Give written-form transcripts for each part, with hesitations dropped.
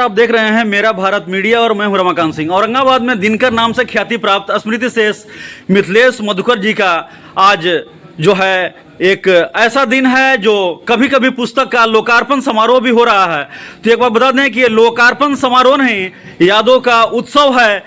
आप देख रहे हैं मेरा भारत मीडिया और मैं हूं रमाकांत सिंह। औरंगाबाद में दिनकर नाम से ख्याति प्राप्त स्मृति शेष मिथिलेश मधुकर जी का आज जो है एक ऐसा दिन है जो कभी कभी पुस्तक का लोकार्पण समारोह भी हो रहा है। तो एक बार बता दें कि ये लोकार्पण समारोह नहीं, यादों का उत्सव है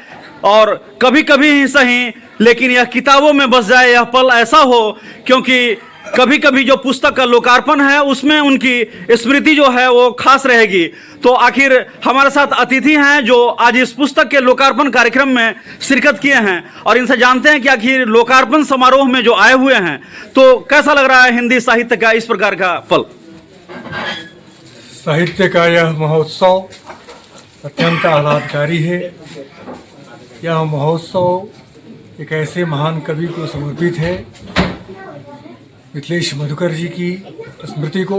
और कभी कभी ही सही लेकिन यह किताबों में बस जाए यह पल ऐसा हो, क्योंकि कभी कभी जो पुस्तक का लोकार्पण है उसमें उनकी स्मृति जो है वो खास रहेगी। तो आखिर हमारे साथ अतिथि हैं जो आज इस पुस्तक के लोकार्पण कार्यक्रम में शिरकत किए हैं और इनसे जानते हैं कि आखिर लोकार्पण समारोह में जो आए हुए हैं तो कैसा लग रहा है हिंदी साहित्य का इस प्रकार का पल। साहित्य का यह महोत्सव अत्यंत आह्लादकारी है। यह महोत्सव एक ऐसे महान कवि को समर्पित है, मिथिलेश मधुकर जी की स्मृति को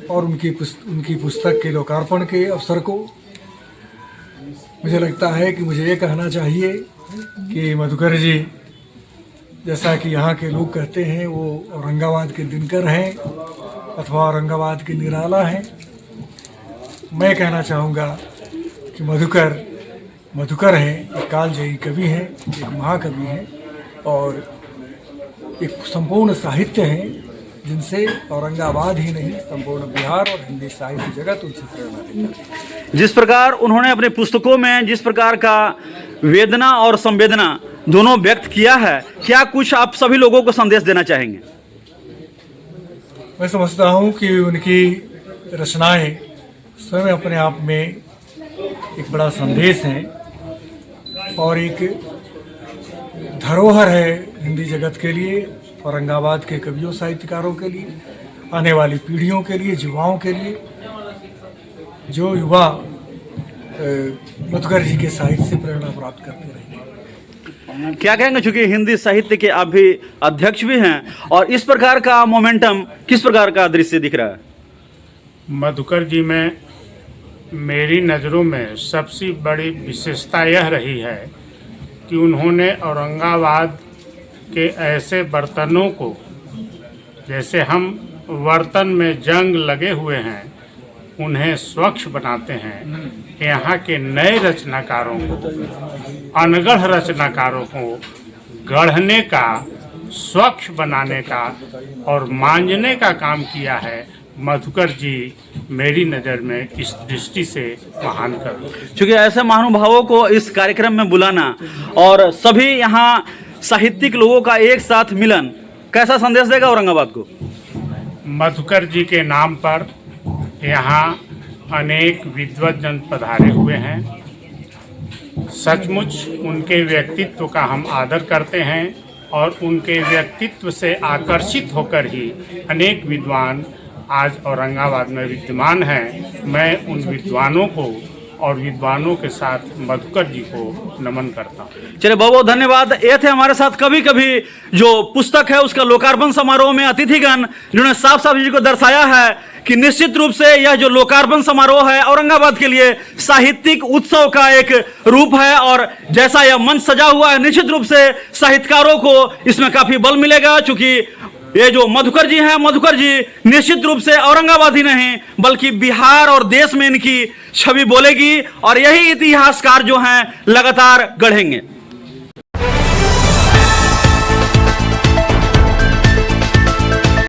और उनकी पुस्तक के लोकार्पण के अवसर को। मुझे लगता है कि मुझे ये कहना चाहिए कि मधुकर जी जैसा कि यहाँ के लोग कहते हैं वो औरंगाबाद के दिनकर हैं अथवा औरंगाबाद के निराला हैं। मैं कहना चाहूँगा कि मधुकर हैं, एक कालजयी कवि हैं, एक महाकवि हैं और एक संपूर्ण साहित्य है जिनसे औरंगाबाद ही नहीं संपूर्ण बिहार और हिंदी साहित्य जगत उनसे प्रेरणा लेता है। जिस प्रकार उन्होंने अपने पुस्तकों में जिस प्रकार का वेदना और संवेदना दोनों व्यक्त किया है, क्या कुछ आप सभी लोगों को संदेश देना चाहेंगे? मैं समझता हूँ कि उनकी रचनाएं स्वयं अपने आप में एक बड़ा संदेश है और एक धरोहर है हिंदी जगत के लिए, औरंगाबाद के कवियों साहित्यकारों के लिए, आने वाली पीढ़ियों के लिए, युवाओं के लिए। जो युवा मधुकर जी के साहित्य से प्रेरणा प्राप्त करते रहेंगे। क्या कहेंगे, चूंकि हिंदी साहित्य के आप भी अध्यक्ष भी हैं और इस प्रकार का मोमेंटम किस प्रकार का दृश्य दिख रहा है? मधुकर जी में मेरी नज़रों में सबसे बड़ी विशेषता यह रही है कि उन्होंने औरंगाबाद के ऐसे बर्तनों को, जैसे हम बर्तन में जंग लगे हुए हैं, उन्हें स्वच्छ बनाते हैं। यहाँ के नए रचनाकारों को, अनगढ़ रचनाकारों को गढ़ने का, स्वच्छ बनाने का और मांझने का काम किया है मधुकर जी। मेरी नज़र में इस दृष्टि से महान कवि। चूँकि ऐसे महानुभावों को इस कार्यक्रम में बुलाना और सभी यहाँ साहित्यिक लोगों का एक साथ मिलन कैसा संदेश देगा औरंगाबाद को? मधुकर जी के नाम पर यहाँ अनेक विद्वत जन पधारे हुए हैं। सचमुच उनके व्यक्तित्व का हम आदर करते हैं और उनके व्यक्तित्व से आकर्षित होकर ही अनेक विद्वान आज औरंगाबाद में विद्यमान हैं। मैं उन विद्वानों को और विद्वानों के साथ मधुकर जी को नमन करता हूँ। चलिए बहुत बहुत धन्यवाद। ये थे हमारे साथ कभी कभी जो पुस्तक है उसका लोकार्पण समारोह में अतिथिगण जिन्होंने साफ साफ जी को दर्शाया है कि निश्चित रूप से यह जो लोकार्पण समारोह है औरंगाबाद के लिए साहित्यिक उत्सव का एक रूप है और जैसा यह मंच सजा हुआ है निश्चित रूप से साहित्यकारों को इसमें काफी बल मिलेगा। चूंकि ये जो मधुकर जी हैं, मधुकर जी निश्चित रूप से औरंगाबाद ही नहीं बल्कि बिहार और देश में इनकी छवि बोलेगी और यही इतिहासकार जो हैं लगातार गढ़ेंगे।